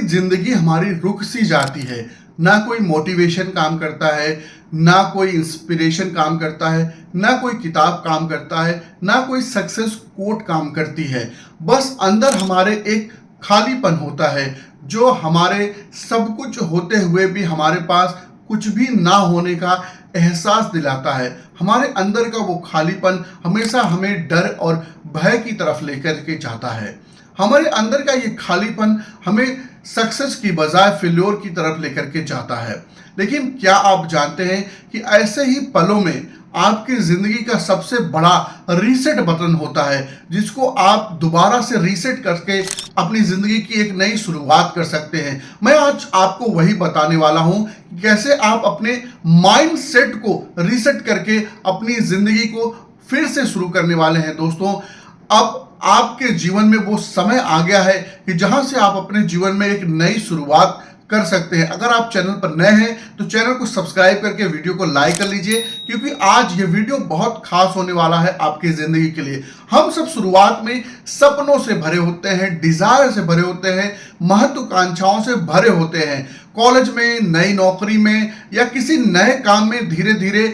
जिंदगी हमारी रुक सी जाती है। ना कोई मोटिवेशन काम करता है, ना कोई इंस्पिरेशन काम करता है, ना कोई किताब काम करता है, ना कोई सक्सेस कोट काम करती है। बस अंदर हमारे एक खालीपन होता है जो हमारे सब कुछ होते हुए भी हमारे पास कुछ भी ना होने का एहसास दिलाता है। हमारे अंदर का वो खालीपन हमेशा हमें डर और भय की तरफ लेकर के जाता है। हमारे अंदर का ये खालीपन हमें सक्सेस की बजाय फेल्योर की तरफ लेकर के जाता है। लेकिन क्या आप जानते हैं कि ऐसे ही पलों में आपकी जिंदगी का सबसे बड़ा रीसेट बटन होता है, जिसको आप दोबारा से रीसेट करके अपनी जिंदगी की एक नई शुरुआत कर सकते हैं। मैं आज आपको वही बताने वाला हूं कि कैसे आप अपने माइंड सेट को रीसेट करके अपनी जिंदगी को फिर से शुरू करने वाले हैं। दोस्तों, अब आपके जीवन में वो समय आ गया है कि जहां से आप अपने जीवन में एक नई शुरुआत कर सकते हैं। अगर आप चैनल पर नए हैं तो चैनल को सब्सक्राइब करके वीडियो को लाइक कर लीजिए, क्योंकि आज ये वीडियो बहुत खास होने वाला है आपकी जिंदगी के लिए। हम सब शुरुआत में सपनों से भरे होते हैं, डिजायर से भरे होते हैं, महत्वाकांक्षाओं से भरे होते हैं। कॉलेज में, नई नौकरी में या किसी नए काम में धीरे धीरे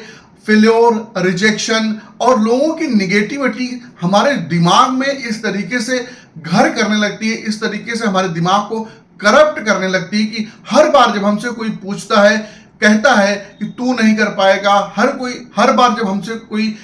फेल्योर, रिजेक्शन और लोगों की निगेटिविटी हमारे दिमाग में इस तरीके से घर करने लगती है, इस तरीके से हमारे दिमाग को करप्ट करने लगती है कि हर बार जब हमसे कोई पूछता है, कहता है कि तू नहीं कर पाएगा, हर बार जब हमसे कोई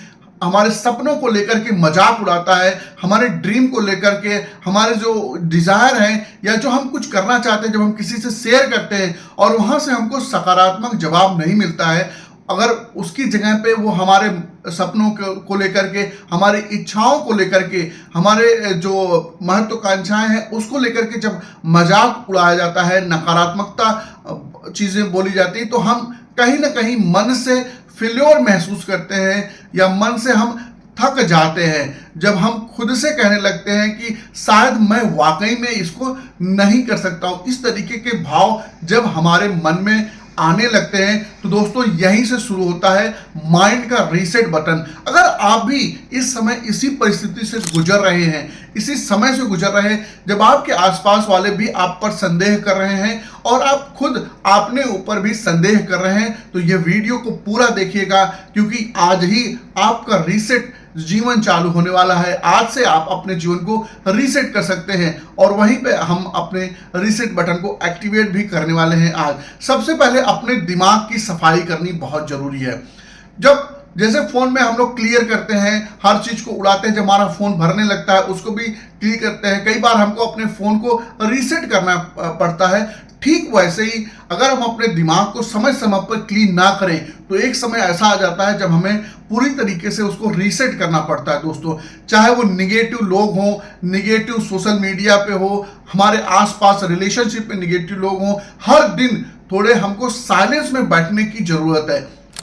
हमारे सपनों को लेकर के मजाक उड़ाता है, हमारे ड्रीम को लेकर के, हमारे जो डिजायर हैं या जो हम कुछ करना चाहते हैं, जब हम किसी से शेयर करते हैं और वहां से हमको सकारात्मक जवाब नहीं मिलता है, अगर उसकी जगह पे वो हमारे सपनों को लेकर के, हमारी इच्छाओं को लेकर के, हमारे जो महत्वाकांक्षाएं हैं उसको लेकर के जब मजाक उड़ाया जाता है, नकारात्मकता चीजें बोली जाती है, तो हम कहीं ना कहीं मन से फेल्योर महसूस करते हैं या मन से हम थक जाते हैं। जब हम खुद से कहने लगते हैं कि शायद मैं वाकई में इसको नहीं कर सकता हूं, इस तरीके के भाव जब हमारे मन में आने लगते हैं, तो दोस्तों यहीं से शुरू होता है माइंड का रीसेट बटन। अगर आप भी इस समय इसी परिस्थिति से गुजर रहे हैं, इसी समय से गुजर रहे हैं जब आपके आसपास वाले भी आप पर संदेह कर रहे हैं और आप खुद अपने ऊपर भी संदेह कर रहे हैं, तो ये वीडियो को पूरा देखिएगा, क्योंकि आज ही आपका रीसेट जीवन चालू होने वाला है। आज से आप अपने जीवन को रीसेट कर सकते हैं और वहीं पे हम अपने रीसेट बटन को एक्टिवेट भी करने वाले हैं। आज सबसे पहले अपने दिमाग की सफाई करनी बहुत जरूरी है। जब जैसे फोन में हम लोग क्लियर करते हैं, हर चीज को उड़ाते हैं, जब हमारा फोन भरने लगता है उसको भी क्लियर करते हैं, कई बार हमको अपने फोन को रीसेट करना पड़ता है। ठीक वैसे ही अगर हम अपने दिमाग को समय समय पर क्लीन ना करें तो एक समय ऐसा आ जाता है जब हमें पूरी तरीके से उसको रीसेट करना पड़ता है। दोस्तों, चाहे वो निगेटिव लोग हों, निगेटिव सोशल मीडिया पे हो, हमारे आसपास रिलेशनशिप में निगेटिव लोग हों, हर दिन थोड़े हमको साइलेंस में बैठने की जरूरत है।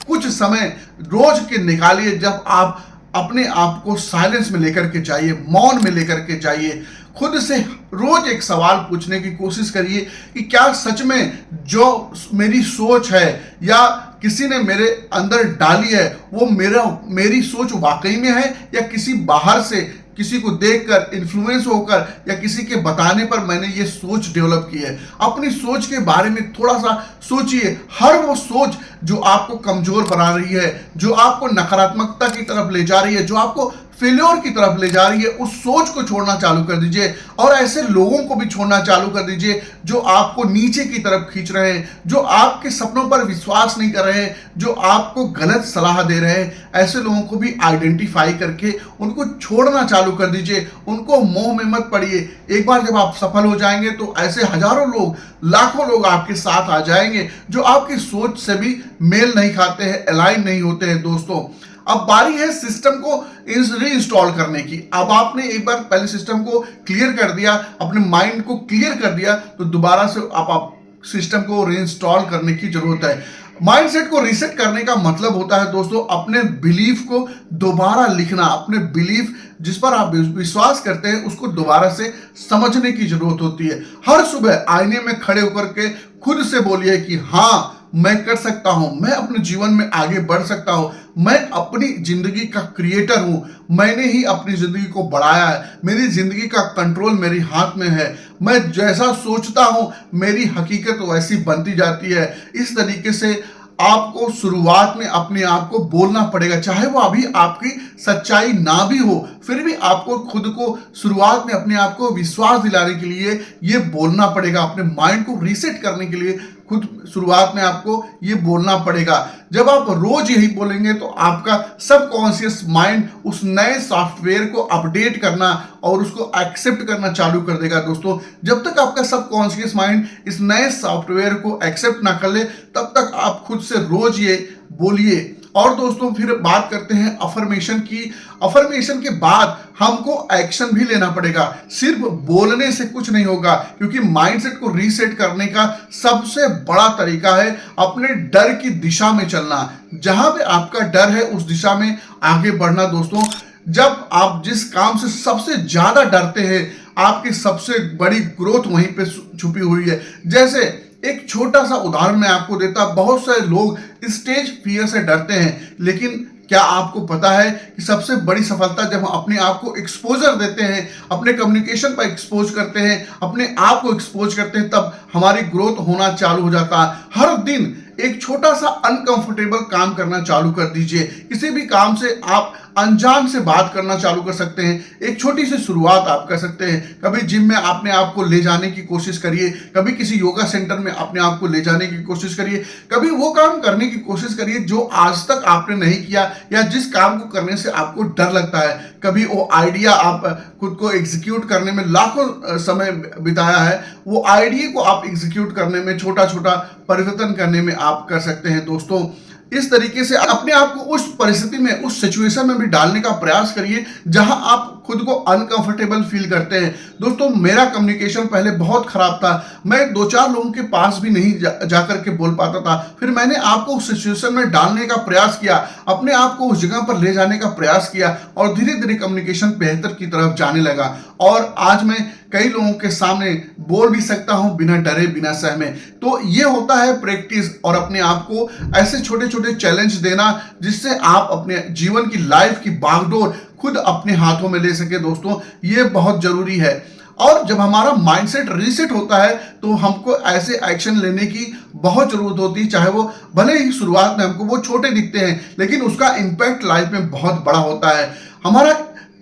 कुछ समय रोज के निकालिए जब आप अपने आप को साइलेंस में लेकर के जाइए, मौन में लेकर के जाइए। खुद से रोज एक सवाल पूछने की कोशिश करिए कि क्या सच में जो मेरी सोच है या किसी ने मेरे अंदर डाली है वो मेरी सोच वाकई में है, या किसी बाहर से किसी को देखकर इन्फ्लुएंस होकर या किसी के बताने पर मैंने ये सोच डेवलप की है। अपनी सोच के बारे में थोड़ा सा सोचिए। हर वो सोच जो आपको कमजोर बना रही है, जो आपको नकारात्मकता की तरफ ले जा रही है, जो आपको फेल्योर की तरफ ले जा रही है, उस सोच को छोड़ना चालू कर दीजिए और ऐसे लोगों को भी छोड़ना चालू कर दीजिए जो आपको नीचे की तरफ खींच रहे हैं, जो आपके सपनों पर विश्वास नहीं कर रहे हैं, जो आपको गलत सलाह दे रहे हैं। ऐसे लोगों को भी आइडेंटिफाई करके उनको छोड़ना चालू कर दीजिए। उनको मोह में मत पड़िए। एक बार जब आप सफल हो जाएंगे तो ऐसे हजारों लोग, लाखों लोग आपके साथ आ जाएंगे जो आपकी सोच से भी मेल नहीं खाते हैं, अलाइन नहीं होते हैं। दोस्तों, अब बारी है सिस्टम को रीइंस्टॉल करने की। अब आपने एक बार पहले सिस्टम को क्लियर कर दिया, अपने माइंड को क्लियर कर दिया, तो दोबारा से आप सिस्टम को रीइंस्टॉल करने की जरूरत है। माइंडसेट को रीसेट करने का मतलब होता है दोस्तों अपने बिलीफ को दोबारा लिखना। अपने बिलीफ जिस पर आप विश्वास करते हैं उसको दोबारा से समझने की जरूरत होती है। हर सुबह आईने में खड़े होकर के खुद से बोलिए कि हाँ, मैं कर सकता हूं, मैं अपने जीवन में आगे बढ़ सकता हूं, मैं अपनी जिंदगी का क्रिएटर हूं, मैंने ही अपनी जिंदगी को बढ़ाया है, मेरी जिंदगी का कंट्रोल मेरे हाथ में है, मैं जैसा सोचता हूं मेरी हकीकत वैसी बनती जाती है। इस तरीके से आपको शुरुआत में अपने आप को बोलना पड़ेगा, चाहे वो अभी आपकी सच्चाई ना भी हो, फिर भी आपको खुद को शुरुआत में अपने आप को विश्वास दिलाने के लिए ये बोलना पड़ेगा, अपने माइंड को रीसेट करने के लिए खुद शुरुआत में आपको ये बोलना पड़ेगा। जब आप रोज यही बोलेंगे तो आपका सबकॉन्शियस माइंड उस नए सॉफ्टवेयर को अपडेट करना और उसको एक्सेप्ट करना चालू कर देगा। दोस्तों, जब तक आपका सबकॉन्शियस माइंड इस नए सॉफ्टवेयर को एक्सेप्ट ना कर ले, तब तक आप खुद से रोज ये बोलिए। और दोस्तों, फिर बात करते हैं अफर्मेशन की। अफर्मेशन के बाद हमको एक्शन भी लेना पड़ेगा, सिर्फ बोलने से कुछ नहीं होगा, क्योंकि माइंडसेट को रीसेट करने का सबसे बड़ा तरीका है अपने डर की दिशा में चलना। जहां पे आपका डर है उस दिशा में आगे बढ़ना। दोस्तों, जब आप जिस काम से सबसे ज्यादा डरते हैं, आपकी सबसे बड़ी ग्रोथ वहीं पे छुपी हुई है। जैसे एक छोटा सा उदाहरण मैं आपको देता, बहुत सारे लोग स्टेज फियर से डरते हैं, लेकिन क्या आपको पता है कि सबसे बड़ी सफलता जब हम अपने आप को एक्सपोजर देते हैं, अपने कम्युनिकेशन पर एक्सपोज करते हैं, अपने आप को एक्सपोज करते हैं, तब हमारी ग्रोथ होना चालू हो जाता है। हर दिन एक छोटा सा अनकंफर्टेबल काम करना चालू कर दीजिए। किसी भी काम से आप अनजान से बात करना चालू कर सकते हैं, एक छोटी सी शुरुआत आप कर सकते हैं। कभी जिम में अपने आप को ले जाने की कोशिश करिए, कभी किसी योगा सेंटर में अपने आप को ले जाने की कोशिश करिए, कभी वो काम करने की कोशिश करिए जो आज तक आपने नहीं किया, या जिस काम को करने से आपको डर लगता है। कभी वो आइडिया आप खुद को एग्जीक्यूट करने में लाखों समय बिताया है, वो आइडिया को आप एग्जीक्यूट करने में, छोटा छोटा परिवर्तन करने में आप कर सकते हैं। दोस्तों, इस तरीके से अपने आप को उस परिस्थिति में, उस सिचुएशन में भी डालने का प्रयास करिए जहां आप खुद को अनकंफर्टेबल फील करते हैं। दोस्तों, मेरा कम्युनिकेशन पहले बहुत खराब था, मैं दो चार लोगों के पास भी नहीं जाकर के बोल पाता था। फिर मैंने आपको उस सिचुएशन में डालने का प्रयास किया, अपने आप को उस जगह पर ले जाने का प्रयास किया, और धीरे धीरे कम्युनिकेशन बेहतर की तरफ जाने लगा। और आज मैं कई लोगों के सामने बोल भी सकता हूं बिना डरे, बिना सहमे। तो ये होता है प्रैक्टिस, और अपने आप को ऐसे छोटे छोटे चैलेंज देना जिससे आप अपने जीवन की, लाइफ की बागडोर खुद अपने हाथों में ले सके। दोस्तों, ये बहुत जरूरी है। और जब हमारा माइंडसेट रीसेट होता है तो हमको ऐसे एक्शन लेने की बहुत जरूरत होती है, चाहे वो भले ही शुरुआत में हमको वो छोटे दिखते हैं, लेकिन उसका इंपैक्ट लाइफ में बहुत बड़ा होता है। हमारा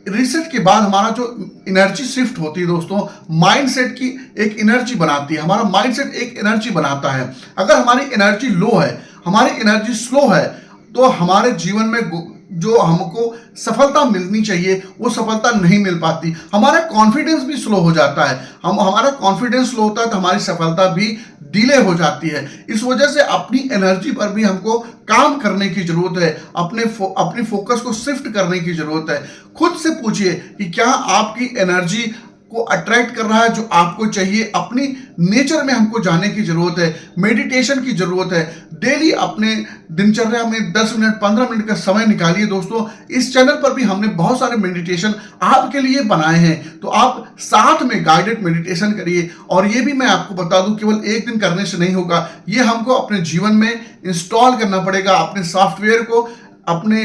रीसेट के बाद हमारा जो एनर्जी शिफ्ट होती है दोस्तों, माइंडसेट की एक एनर्जी बनाती है। हमारा माइंडसेट एक एनर्जी बनाता है। अगर हमारी एनर्जी लो है, हमारी एनर्जी स्लो है, तो हमारे जीवन में जो हमको सफलता मिलनी चाहिए वो सफलता नहीं मिल पाती। हमारा कॉन्फिडेंस भी स्लो हो जाता है। हमारा कॉन्फिडेंस स्लो होता है तो हमारी सफलता भी डिले हो जाती है। इस वजह से अपनी एनर्जी पर भी हमको काम करने की जरूरत है, अपनी फोकस को शिफ्ट करने की जरूरत है। खुद से पूछिए कि क्या आपकी एनर्जी को अट्रैक्ट कर रहा है जो आपको चाहिए। अपनी नेचर में हमको जाने की जरूरत है, मेडिटेशन की जरूरत है। डेली अपने दिनचर्या में 10 मिनट 15 मिनट का समय निकालिए। दोस्तों, इस चैनल पर भी हमने बहुत सारे मेडिटेशन आपके लिए बनाए हैं, तो आप साथ में गाइडेड मेडिटेशन करिए। और ये भी मैं आपको बता दूं, केवल एक दिन करने से नहीं होगा, ये हमको अपने जीवन में इंस्टॉल करना पड़ेगा। अपने सॉफ्टवेयर को अपने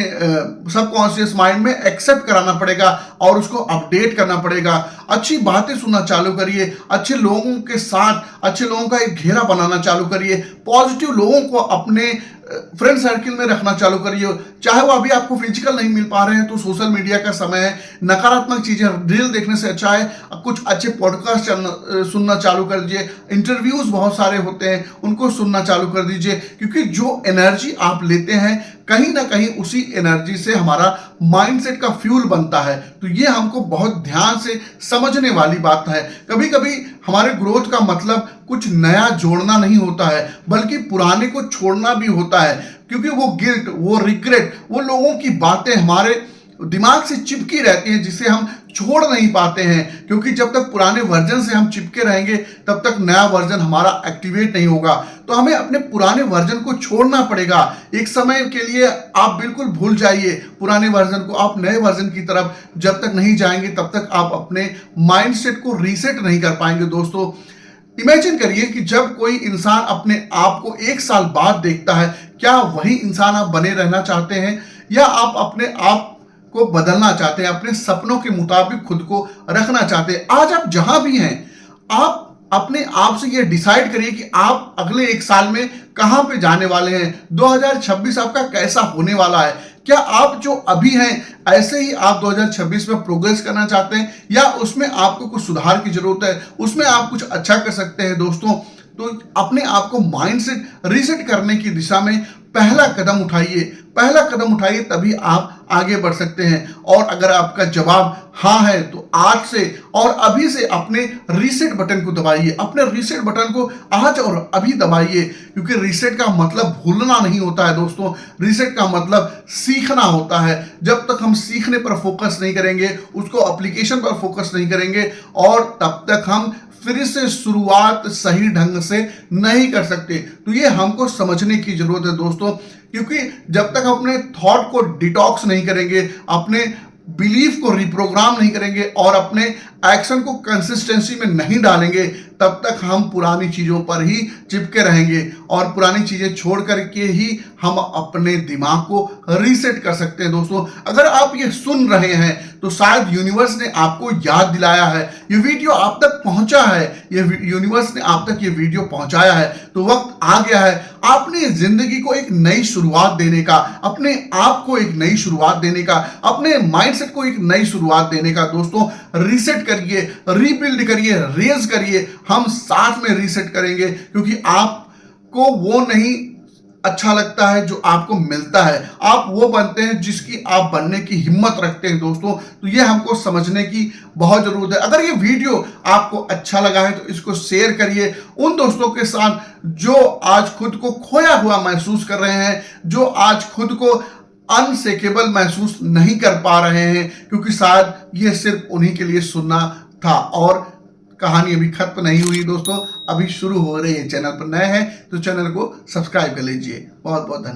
सबकॉन्शियस माइंड में एक्सेप्ट कराना पड़ेगा और उसको अपडेट करना पड़ेगा। अच्छी बातें सुनना चालू करिए, अच्छे लोगों के साथ, अच्छे लोगों का एक घेरा बनाना चालू करिए, पॉजिटिव लोगों को अपने फ्रेंड सर्किल में रखना चालू करिए। चाहे वो अभी आपको फिजिकल नहीं मिल पा रहे हैं तो सोशल मीडिया का समय है, नकारात्मक चीजें रील देखने से अच्छा है कुछ अच्छे पॉडकास्ट सुनना चालू कर दीजिए। इंटरव्यूज बहुत सारे होते हैं, उनको सुनना चालू कर दीजिए, क्योंकि जो एनर्जी आप लेते हैं कहीं ना कहीं उसी एनर्जी से हमारा माइंडसेट का फ्यूल बनता है। तो ये हमको बहुत ध्यान से समझने वाली बात है। कभी कभी हमारे ग्रोथ का मतलब कुछ नया जोड़ना नहीं होता है, बल्कि पुराने को छोड़ना भी होता है। क्योंकि वो गिल्ट, वो रिग्रेट, वो लोगों की बातें हमारे दिमाग से चिपकी रहती हैं जिसे हम छोड़ नहीं पाते हैं। क्योंकि जब तक पुराने वर्जन से हम चिपके रहेंगे तब तक नया वर्जन हमारा एक्टिवेट नहीं होगा। तो हमें अपने पुराने वर्जन को छोड़ना पड़ेगा। एक समय के लिए आप बिल्कुल भूल जाइए पुराने वर्जन को, आप नए वर्जन की तरफ जब तक नहीं जाएंगे तब तक आप अपने माइंडसेट को रीसेट नहीं कर पाएंगे। दोस्तों, इमेजिन करिए कि जब कोई इंसान अपने आप को 1 साल बाद देखता है, क्या वही इंसान आप बने रहना चाहते हैं? या आप अपने आप को बदलना चाहते हैं, अपने सपनों के मुताबिक खुद को रखना चाहते हैं, आज आप जहां भी हैं, आप अपने आप से ये डिसाइड करिए कि आप अगले 1 साल में कहां पे जाने वाले हैं। 2026 आपका कैसा होने वाला है? क्या आप जो अभी हैं ऐसे ही आप 2026 में प्रोग्रेस करना चाहते हैं, या उसमें आपको कुछ सुधार की जरूरत है, उसमें आप कुछ अच्छा कर सकते हैं दोस्तों? तो अपने आप को माइंडसेट रीसेट करने की दिशा में पहला कदम उठाइए, तभी आप आगे बढ़ सकते हैं। और अगर आपका जवाब हाँ है तो आज से और अभी से अपने रीसेट बटन को दबाइए, अपने रीसेट बटन को आज और अभी दबाइए, क्योंकि रीसेट का मतलब भूलना नहीं होता है दोस्तों, रीसेट का मतलब सीखना होता है। जब तक हम सीखने पर फोकस नहीं करेंगे, उसको एप्लीकेशन पर फोकस नहीं करेंगे, और तब तक हम फिर से शुरुआत सही ढंग से नहीं कर सकते। तो ये हमको समझने की जरूरत है दोस्तों, क्योंकि जब तक अपने थॉट को डिटॉक्स नहीं करेंगे, अपने बिलीफ को रिप्रोग्राम नहीं करेंगे और अपने एक्शन को कंसिस्टेंसी में नहीं डालेंगे, तब तक हम पुरानी चीजों पर ही चिपके रहेंगे, और पुरानी चीजें छोड़ करके ही हम अपने दिमाग को रीसेट कर सकते हैं दोस्तों। अगर आप ये सुन रहे हैं तो शायद यूनिवर्स ने आपको याद दिलाया है, ये वीडियो आप तक पहुंचा है, ये यूनिवर्स ने आप तक ये वीडियो पहुंचाया है, तो वक्त आ गया है अपनी जिंदगी को एक नई शुरुआत देने का, अपने आप को एक नई शुरुआत देने का, अपने माइंडसेट को एक नई शुरुआत देने का। दोस्तों, रीसेट करिए, रीबिल्ड करिए, रेज करिए, हम साथ में रीसेट करेंगे, क्योंकि आपको वो नहीं अच्छा लगता है जो आपको मिलता है, आप वो बनते हैं जिसकी आप बनने की हिम्मत रखते हैं दोस्तों। तो ये हमको समझने की बहुत जरूरत है। अगर ये वीडियो आपको अच्छा लगा है तो इसको शेयर करिए उन दोस्तों के साथ जो आज खुद को खोया हुआ महसूस कर रहे हैं, जो आज खुद को अनसेकेबल महसूस नहीं कर पा रहे हैं, क्योंकि शायद ये सिर्फ उन्हीं के लिए सुनना था। और कहानी अभी खत्म नहीं हुई दोस्तों, अभी शुरू हो रही है। चैनल पर नए हैं तो चैनल को सब्सक्राइब कर लीजिए। बहुत बहुत धन्यवाद।